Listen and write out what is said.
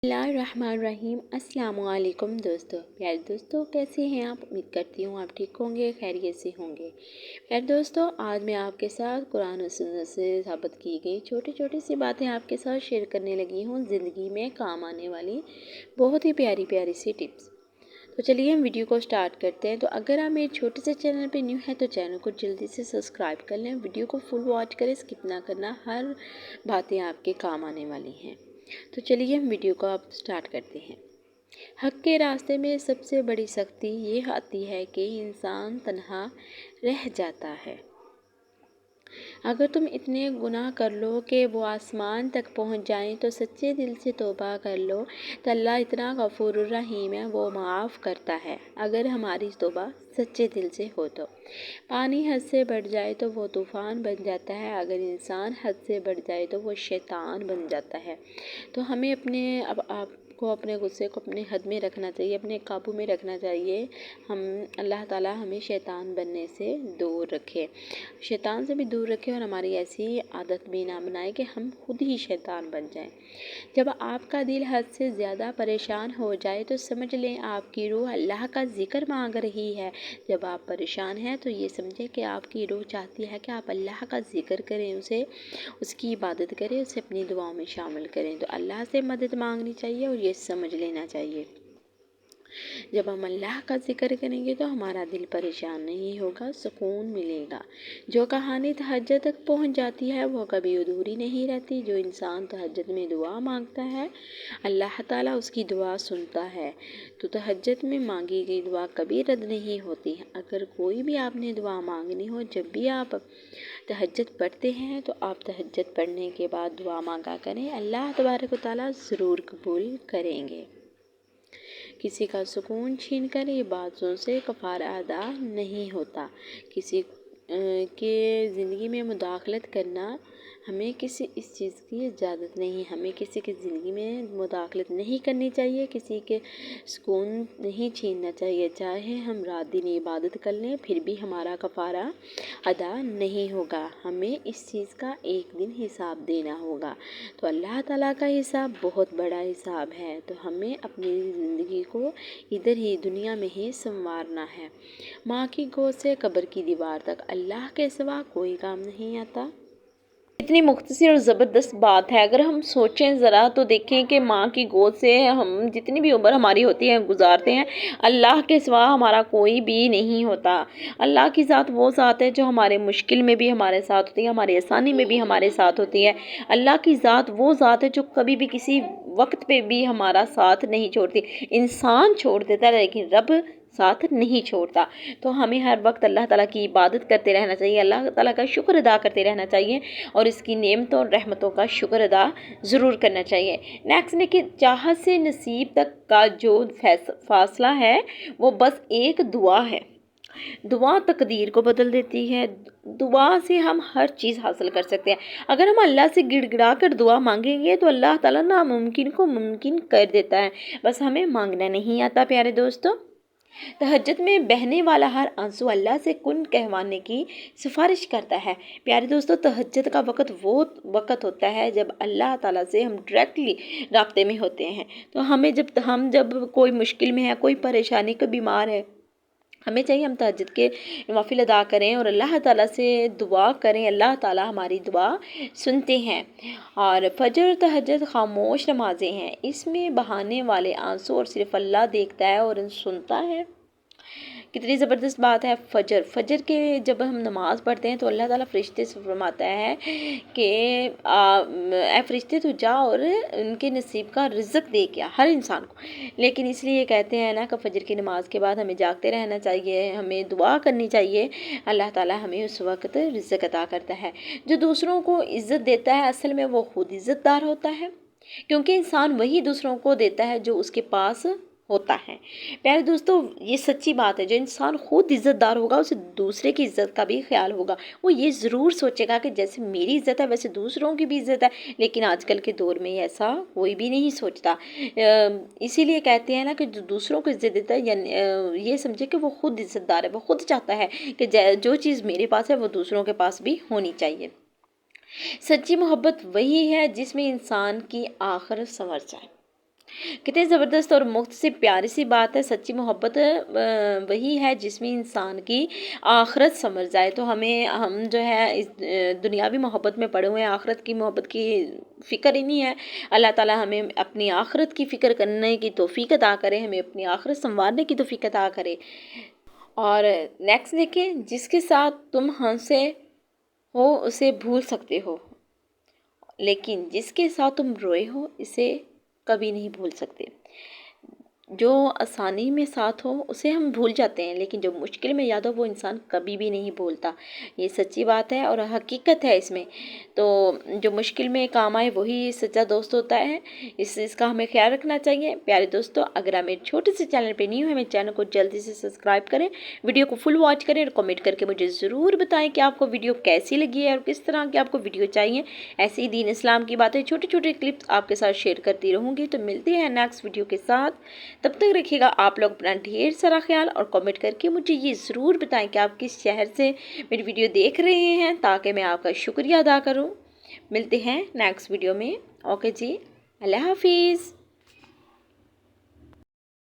बिस्मिल्लाहिर्रहमानिर्रहीम। अस्सलाम वालेकुम दोस्तों, प्यारे दोस्तों, कैसे हैं आप? उम्मीद करती हूँ आप ठीक होंगे, खैरियत से होंगे। प्यारे दोस्तों, आज मैं आपके साथ कुरान और सुन्नत से साबित की गई छोटी छोटी सी बातें आपके साथ शेयर करने लगी हूँ, ज़िंदगी में काम आने वाली बहुत ही प्यारी प्यारी सी टिप्स। तो चलिए हम वीडियो को स्टार्ट करते हैं। तो अगर आप मेरे छोटे से चैनल पे न्यू है तो चैनल को जल्दी से सब्सक्राइब कर लें, वीडियो को फुल वॉच करें, स्किप ना करना, हर बातें आपके काम आने वाली हैं। तो चलिए हम वीडियो को अब स्टार्ट करते हैं। हक के रास्ते में सबसे बड़ी सख्ती ये आती है कि इंसान तन्हा रह जाता है। अगर तुम इतने गुनाह कर लो कि वो आसमान तक पहुंच जाएं तो सच्चे दिल से तौबा कर लो, तो अल्लाह इतना गफूर रहीम है, वो माफ़ करता है अगर हमारी तौबा सच्चे दिल से हो तो। पानी हद से बढ़ जाए तो वो तूफ़ान बन जाता है, अगर इंसान हद से बढ़ जाए तो वो शैतान बन जाता है। तो हमें आपको अपने गुस्से को अपने हद में रखना चाहिए, अपने काबू में रखना चाहिए। अल्लाह ताला हमें शैतान बनने से दूर रखे, शैतान से भी दूर रखे, और हमारी ऐसी आदत भी ना बनाए कि हम खुद ही शैतान बन जाएं। जब आपका दिल हद से ज़्यादा परेशान हो जाए तो समझ लें आपकी रूह अल्लाह का ज़िक्र मांग रही है। जब आप परेशान हैं तो ये समझें कि आपकी रूह चाहती है कि आप अल्लाह का ज़िक्र करें, उसकी इबादत करें, उसे अपनी दुआओं में शामिल करें। तो अल्लाह से मदद मांगनी चाहिए और ये समझ लेना चाहिए, जब हम अल्लाह का ज़िक्र करेंगे तो हमारा दिल परेशान नहीं होगा, सुकून मिलेगा। जो कहानी तहज्जुद तक पहुंच जाती है वो कभी अधूरी नहीं रहती। जो इंसान तहज्जुद में दुआ मांगता है अल्लाह ताला उसकी दुआ सुनता है। तो तहज्जुद में मांगी गई दुआ कभी रद्द नहीं होती। अगर कोई भी आपने दुआ मांगनी हो, जब भी आप तहज्जुद पढ़ते हैं तो आप तहज्जुद पढ़ने के बाद दुआ मांगा करें, अल्लाह तबारक व तआला ज़रूर कबूल करेंगे। किसी का सुकून छीन कर ये बातों से कफ़ारा अदा नहीं होता। किसी के ज़िंदगी में मुदाखलत करना, हमें किसी इस चीज़ की इजाज़त नहीं। हमें किसी की ज़िंदगी में मुदाखलत नहीं करनी चाहिए, किसी के सुकून नहीं छीनना चाहिए। चाहे हम रात दिन इबादत कर लें फिर भी हमारा कफ़ारा अदा नहीं होगा। हमें इस चीज़ का एक दिन हिसाब देना होगा। तो अल्लाह ताला का हिसाब बहुत बड़ा हिसाब है। तो हमें अपनी ज़िंदगी को इधर ही दुनिया में ही संवारना है। माँ की गोद से कब्र की दीवार तक अल्लाह के सिवा कोई काम नहीं आता। इतनी मुख्तसर और ज़बरदस्त बात है। अगर हम सोचें ज़रा तो देखें कि माँ की गोद से हम जितनी भी उम्र हमारी होती है गुजारते हैं, अल्लाह के सिवा हमारा कोई भी नहीं होता। अल्लाह की ज़ात वो ज़ात है जो हमारे मुश्किल में भी हमारे साथ होती है, हमारी आसानी में भी हमारे साथ होती है। अल्लाह की ज़ात वो ज़ात है जो कभी भी किसी वक्त पे भी हमारा साथ नहीं छोड़ती। इंसान छोड़ देता है लेकिन रब साथ नहीं छोड़ता। तो हमें हर वक्त अल्लाह ताला की इबादत करते रहना चाहिए, अल्लाह ताला का शुक्र अदा करते रहना चाहिए, और इसकी नेमतों और रहमतों का शुक्र अदा ज़रूर करना चाहिए। नेक्स्ट ने कि चाहत से नसीब तक का जो फासला है वो बस एक दुआ है। दुआ तकदीर को बदल देती है। दुआ से हम हर चीज़ हासिल कर सकते हैं। अगर हम अल्लाह से गिड़गिड़ा कर दुआ मांगेंगे तो अल्लाह ताला नामुमकिन को मुमकिन कर देता है, बस हमें मांगना नहीं आता। प्यारे दोस्तों, तहज्जुद में बहने वाला हर आंसू अल्लाह से कुन कहवाने की सिफारिश करता है। प्यारे दोस्तों, तहज्जुद का वक़्त वो वक़्त होता है जब अल्लाह ताला से हम डायरेक्टली राब्ते में होते हैं। तो हम जब कोई मुश्किल में है, कोई परेशानी, कोई बीमार है, हमें चाहिए हम तहज्जुद के नवाफिल अदा करें और अल्लाह ताला से दुआ करें। अल्लाह ताला हमारी दुआ सुनते हैं। और फजर और तहज्जुद खामोश नमाज़ें हैं, इसमें बहाने वाले आंसू और सिर्फ अल्लाह देखता है और उन सुनता है। कितनी ज़बरदस्त बात है। फजर के जब हम नमाज़ पढ़ते हैं तो अल्लाह ताला फरिश्ते से फरमाता है कि ए फरिश्ते तू जा और उनके नसीब का रिज़्क दे के आ हर इंसान को। लेकिन इसलिए कहते हैं ना कि फजर की नमाज के बाद हमें जागते रहना चाहिए, हमें दुआ करनी चाहिए, अल्लाह ताला हमें उस वक्त रिज़्क अता करता है। जो दूसरों को इज़्ज़त देता है असल में वो खुद इज़्ज़तदार होता है, क्योंकि इंसान वही दूसरों को देता है जो उसके पास होता है। प्यारे दोस्तों, ये सच्ची बात है। जो इंसान खुद इज़्ज़तदार होगा उसे दूसरे की इज़्ज़त का भी ख्याल होगा। वो ये ज़रूर सोचेगा कि जैसे मेरी इज़्ज़त है वैसे दूसरों की भी इज़्ज़त है। लेकिन आजकल के दौर में ऐसा कोई भी नहीं सोचता। इसीलिए कहते हैं ना कि जो दूसरों को इज़्ज़त देता है यानी ये समझे कि वो खुद इज़्ज़तदार है, वो खुद चाहता है कि जो चीज़ मेरे पास है वो दूसरों के पास भी होनी चाहिए। सच्ची मोहब्बत वही है जिसमें इंसान की आखिर संवर जाए। कितनी ज़बरदस्त और मुख्तसिर प्यारी सी बात है। सच्ची मोहब्बत वही है जिसमें इंसान की आखिरत समझ जाए। तो हम जो है इस दुनियावी मोहब्बत में पड़े हुए हैं, आखिरत की मोहब्बत की फ़िक्र ही नहीं है। अल्लाह ताला हमें अपनी आखिरत की फ़िक्र करने की तौफ़ीक अता करे, हमें अपनी आखिरत सँवारने की तौफ़ीक अता करे। और नेक्स्ट देखिए, जिसके साथ तुम हँसे हो उसे भूल सकते हो, लेकिन जिसके साथ तुम रोए हो इसे कभी नहीं भूल सकते। जो आसानी में साथ हो उसे हम भूल जाते हैं, लेकिन जो मुश्किल में याद हो वो इंसान कभी भी नहीं भूलता। ये सच्ची बात है और हकीकत है इसमें। तो जो मुश्किल में काम आए वही सच्चा दोस्त होता है। इसका हमें ख्याल रखना चाहिए। प्यारे दोस्तों, अगर आप मेरे छोटे से चैनल पे न्यू है, मेरे चैनल को जल्दी से सब्सक्राइब करें, वीडियो को फुल वॉच करें और कमेंट करके मुझे ज़रूर बताएं कि आपको वीडियो कैसी लगी है और किस तरह की आपको वीडियो चाहिए। ऐसे ही दीन इस्लाम की बातें छोटे छोटे क्लिप्स आपके साथ शेयर करती रहूँगी। तो मिलते हैं नेक्स्ट वीडियो के साथ। तब तक रखिएगा आप लोग अपना ढेर सारा ख्याल और कमेंट करके मुझे ये ज़रूर बताएं कि आप किस शहर से मेरी वीडियो देख रहे हैं, ताकि मैं आपका शुक्रिया अदा करूं। मिलते हैं नेक्स्ट वीडियो में। ओके जी, अल्लाह हाफिज़।